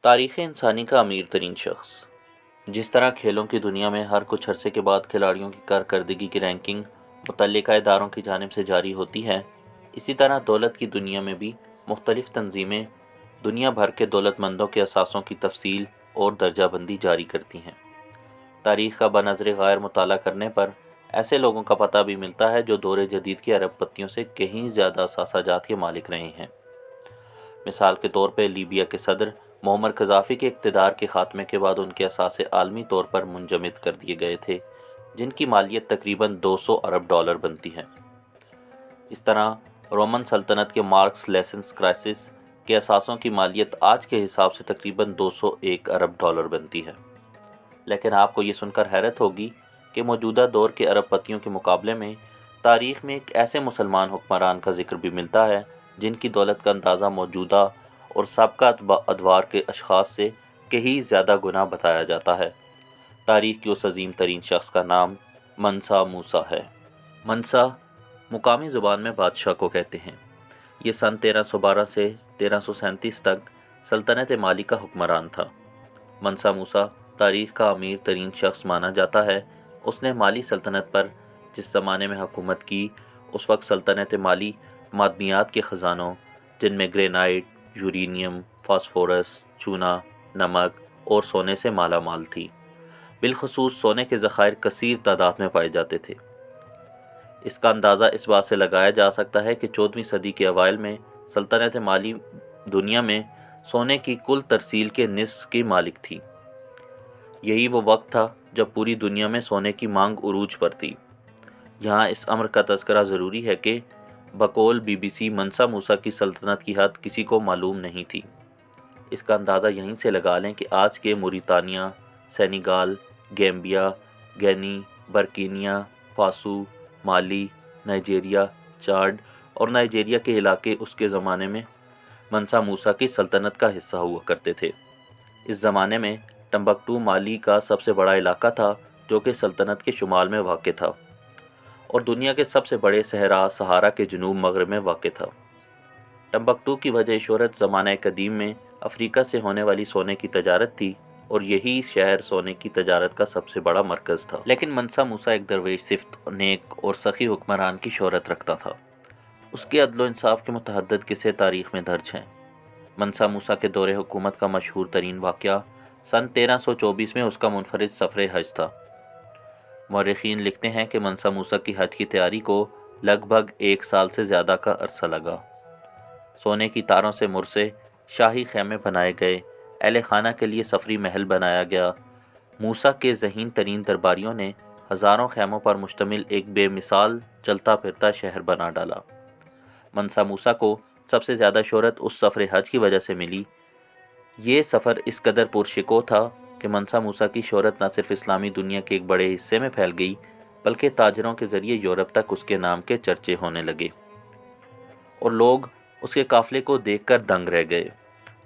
تاریخ انسانی کا امیر ترین شخص۔ جس طرح کھیلوں کی دنیا میں ہر کچھ عرصے کے بعد کھلاڑیوں کی کارکردگی کی رینکنگ متعلقہ اداروں کی جانب سے جاری ہوتی ہے، اسی طرح دولت کی دنیا میں بھی مختلف تنظیمیں دنیا بھر کے دولت مندوں کے اثاثوں کی تفصیل اور درجہ بندی جاری کرتی ہیں۔ تاریخ کا بنظر غیر مطالعہ کرنے پر ایسے لوگوں کا پتہ بھی ملتا ہے جو دور جدید کی ارب پتیوں سے کہیں زیادہ اثاثہ جات کے مالک رہے ہیں۔ مثال کے طور پہ لیبیا کے صدر معمر قذافی کے اقتدار کے خاتمے کے بعد ان کے اثاثے عالمی طور پر منجمد کر دیے گئے تھے، جن کی مالیت تقریباً 200 ارب ڈالر بنتی ہے۔ اس طرح رومن سلطنت کے مارکس لیسنس کرائسس کے اثاثوں کی مالیت آج کے حساب سے تقریباً 201 ارب ڈالر بنتی ہے۔ لیکن آپ کو یہ سن کر حیرت ہوگی کہ موجودہ دور کے ارب پتیوں کے مقابلے میں تاریخ میں ایک ایسے مسلمان حکمران کا ذکر بھی ملتا ہے جن کی دولت کا اندازہ موجودہ اور سابقہ ادوار کے اشخاص سے کہیں زیادہ گنا بتایا جاتا ہے۔ تاریخ کی اس عظیم ترین شخص کا نام منسا موسیٰ ہے۔ منسا مقامی زبان میں بادشاہ کو کہتے ہیں۔ یہ سن 1312 سے 1337 تک سلطنت مالی کا حکمران تھا۔ منسا موسیٰ تاریخ کا امیر ترین شخص مانا جاتا ہے۔ اس نے مالی سلطنت پر جس زمانے میں حکومت کی، اس وقت سلطنت مالی معدنیات کے خزانوں جن میں گرینائٹ، یورینیم، فاسفورس، چونا، نمک اور سونے سے مالا مال تھی۔ بالخصوص سونے کے ذخائر کثیر تعداد میں پائے جاتے تھے۔ اس کا اندازہ اس بات سے لگایا جا سکتا ہے کہ 14ویں صدی کے اوائل میں سلطنت مالی دنیا میں سونے کی کل ترسیل کے نصف کی مالک تھی۔ یہی وہ وقت تھا جب پوری دنیا میں سونے کی مانگ عروج پر تھی۔ یہاں اس امر کا تذکرہ ضروری ہے کہ بقول BBC منسا موسیٰ کی سلطنت کی حد کسی کو معلوم نہیں تھی۔ اس کا اندازہ یہیں سے لگا لیں کہ آج کے موریتانیہ، سینیگال، گیمبیا، گینی، برکینیا فاسو، مالی، نائجیریا، چاڈ اور نائجیریا کے علاقے اس کے زمانے میں منسا موسیٰ کی سلطنت کا حصہ ہوا کرتے تھے۔ اس زمانے میں ٹمبکٹو مالی کا سب سے بڑا علاقہ تھا جو کہ سلطنت کے شمال میں واقع تھا اور دنیا کے سب سے بڑے صحرا سہارا کے جنوب مغرب میں واقع تھا۔ ٹمبکٹو کی وجہ شہرت زمانہ قدیم میں افریقہ سے ہونے والی سونے کی تجارت تھی اور یہی شہر سونے کی تجارت کا سب سے بڑا مرکز تھا۔ لیکن منسا موسیٰ ایک درویش صفت، نیک اور سخی حکمران کی شہرت رکھتا تھا۔ اس کے عدل و انصاف کے متعدد قصے تاریخ میں درج ہیں۔ منسا موسیٰ کے دور حکومت کا مشہور ترین واقعہ سن 1324 میں اس کا منفرد سفر حج تھا۔ مورخین لکھتے ہیں کہ منسا موسیٰ کی حج کی تیاری کو لگ بھگ 1 سال سے زیادہ کا عرصہ لگا۔ سونے کی تاروں سے مرصع شاہی خیمے بنائے گئے، اہل خانہ کے لیے سفری محل بنایا گیا۔ موسیٰ کے ذہین ترین درباریوں نے ہزاروں خیموں پر مشتمل ایک بے مثال چلتا پھرتا شہر بنا ڈالا۔ منسا موسیٰ کو سب سے زیادہ شہرت اس سفر حج کی وجہ سے ملی۔ یہ سفر اس قدر پرشکوہ تھا کہ منسا موسیٰ کی شہرت نہ صرف اسلامی دنیا کے ایک بڑے حصے میں پھیل گئی بلکہ تاجروں کے ذریعے یورپ تک اس کے نام کے چرچے ہونے لگے اور لوگ اس کے قافلے کو دیکھ کر دنگ رہ گئے۔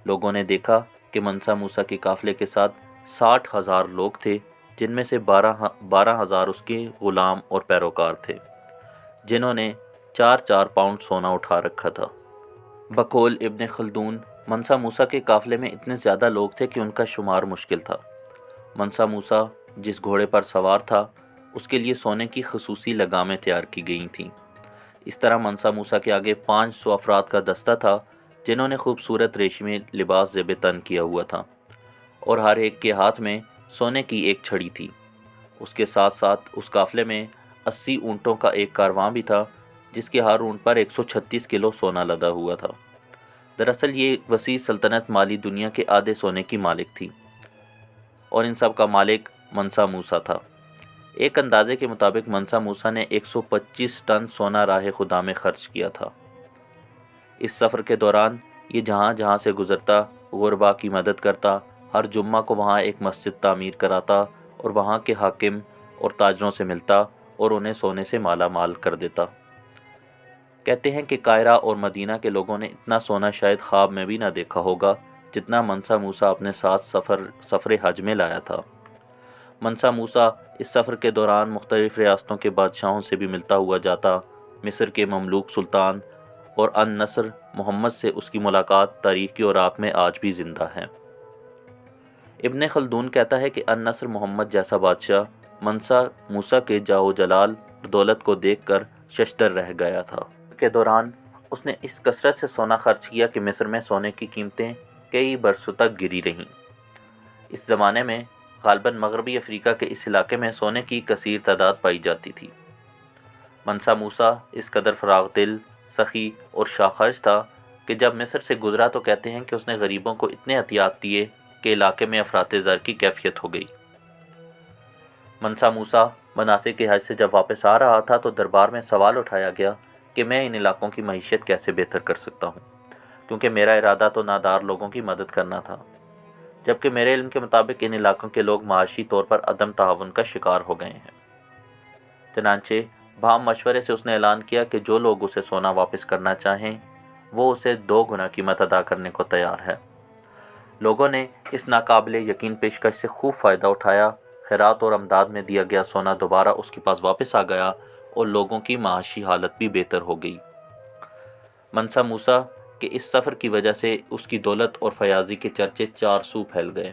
لوگوں نے دیکھا کہ منسا موسیٰ کے قافلے کے ساتھ 60,000 لوگ تھے، جن میں سے 12,000 اس کے غلام اور پیروکار تھے، جنہوں نے 4 پاؤنڈ سونا اٹھا رکھا تھا۔ بقول ابن خلدون، منسا موسیٰ کے قافلے میں اتنے زیادہ لوگ تھے کہ ان کا شمار مشکل تھا۔ منسا موسیٰ جس گھوڑے پر سوار تھا، اس کے لیے سونے کی خصوصی لگامیں تیار کی گئی تھیں۔ اس طرح منسا موسیٰ کے آگے 500 افراد کا دستہ تھا جنہوں نے خوبصورت ریشمی لباس زیب تن کیا ہوا تھا اور ہر ایک کے ہاتھ میں سونے کی ایک چھڑی تھی۔ اس کے ساتھ ساتھ اس قافلے میں 80 اونٹوں کا ایک کارواں بھی تھا جس کے ہر اونٹ پر 136 کلو سونا لدا ہوا تھا۔ دراصل یہ وسیع سلطنت مالی دنیا کے آدھے سونے کی مالک تھی اور ان سب کا مالک منسا موسیٰ تھا۔ ایک اندازے کے مطابق منسا موسیٰ نے 125 ٹن سونا راہ خدا میں خرچ کیا تھا۔ اس سفر کے دوران یہ جہاں جہاں سے گزرتا غربا کی مدد کرتا، ہر جمعہ کو وہاں ایک مسجد تعمیر کراتا اور وہاں کے حاکم اور تاجروں سے ملتا اور انہیں سونے سے مالا مال کر دیتا۔ کہتے ہیں کہ قاہرہ اور مدینہ کے لوگوں نے اتنا سونا شاید خواب میں بھی نہ دیکھا ہوگا جتنا منسا موسیٰ اپنے ساتھ سفر حج میں لایا تھا۔ منسا موسیٰ اس سفر کے دوران مختلف ریاستوں کے بادشاہوں سے بھی ملتا ہوا جاتا۔ مصر کے مملوک سلطان اور ان نصر محمد سے اس کی ملاقات تاریخ کے اوراق میں آج بھی زندہ ہے۔ ابن خلدون کہتا ہے کہ النصر محمد جیسا بادشاہ منسا موسیٰ کے جاہ و جلال اور دولت کو دیکھ کر ششدر رہ گیا تھا۔ کے دوران اس نے اس کثرت سے سونا خرچ کیا کہ مصر میں سونے کی قیمتیں کئی برسوں تک گری رہیں۔ اس زمانے میں غالباً مغربی افریقہ کے اس علاقے میں سونے کی کثیر تعداد پائی جاتی تھی۔ منسا موسیٰ اس قدر فراغ دل، سخی اور شاہ خرچ تھا کہ جب مصر سے گزرا تو کہتے ہیں کہ اس نے غریبوں کو اتنے عطیات دیے کہ علاقے میں افراط زر کی کیفیت ہو گئی۔ منسا موسیٰ مناسک کے حج سے جب واپس آ رہا تھا تو دربار میں سوال اٹھایا گیا کہ میں ان علاقوں کی معیشت کیسے بہتر کر سکتا ہوں، کیونکہ میرا ارادہ تو نادار لوگوں کی مدد کرنا تھا، جبکہ میرے علم کے مطابق ان علاقوں کے لوگ معاشی طور پر عدم تعاون کا شکار ہو گئے ہیں۔ چنانچہ بہم مشورے سے اس نے اعلان کیا کہ جو لوگ اسے سونا واپس کرنا چاہیں وہ اسے 2 گنا قیمت ادا کرنے کو تیار ہے۔ لوگوں نے اس ناقابل یقین پیشکش سے خوب فائدہ اٹھایا۔ خیرات اور امداد میں دیا گیا سونا دوبارہ اس کے پاس واپس آ گیا اور لوگوں کی معاشی حالت بھی بہتر ہو گئی۔ منسا موسیٰ کے اس سفر کی وجہ سے اس کی دولت اور فیاضی کے چرچے 4 سو پھیل گئے۔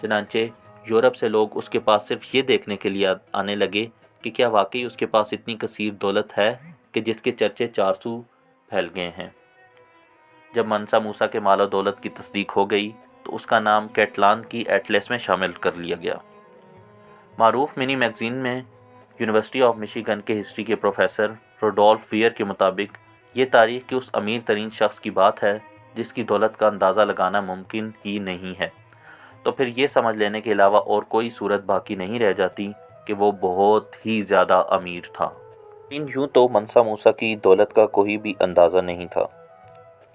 چنانچہ یورپ سے لوگ اس کے پاس صرف یہ دیکھنے کے لیے آنے لگے کہ کیا واقعی اس کے پاس اتنی کثیر دولت ہے کہ جس کے چرچے 4 سو پھیل گئے ہیں۔ جب منسا موسیٰ کے مال و دولت کی تصدیق ہو گئی تو اس کا نام کیٹلان کی ایٹلس میں شامل کر لیا گیا۔ معروف منی میگزین میں یونیورسٹی آف مشیگن کے ہسٹری کے پروفیسر روڈولف ویئر کے مطابق یہ تاریخ کے اس امیر ترین شخص کی بات ہے جس کی دولت کا اندازہ لگانا ممکن ہی نہیں ہے، تو پھر یہ سمجھ لینے کے علاوہ اور کوئی صورت باقی نہیں رہ جاتی کہ وہ بہت ہی زیادہ امیر تھا۔ یوں تو منسا موسیٰ کی دولت کا کوئی بھی اندازہ نہیں تھا،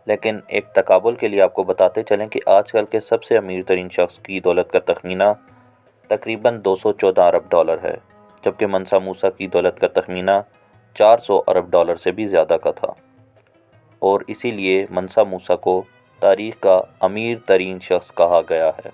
لیکن ایک تقابل کے لیے آپ کو بتاتے چلیں کہ آج کل کے سب سے امیر ترین شخص کی دولت کا تخمینہ تقریباً 214 ارب ڈالر ہے، جبکہ منسا موسیٰ کی دولت کا تخمینہ 400 ارب ڈالر سے بھی زیادہ کا تھا، اور اسی لیے منسا موسیٰ کو تاریخ کا امیر ترین شخص کہا گیا ہے۔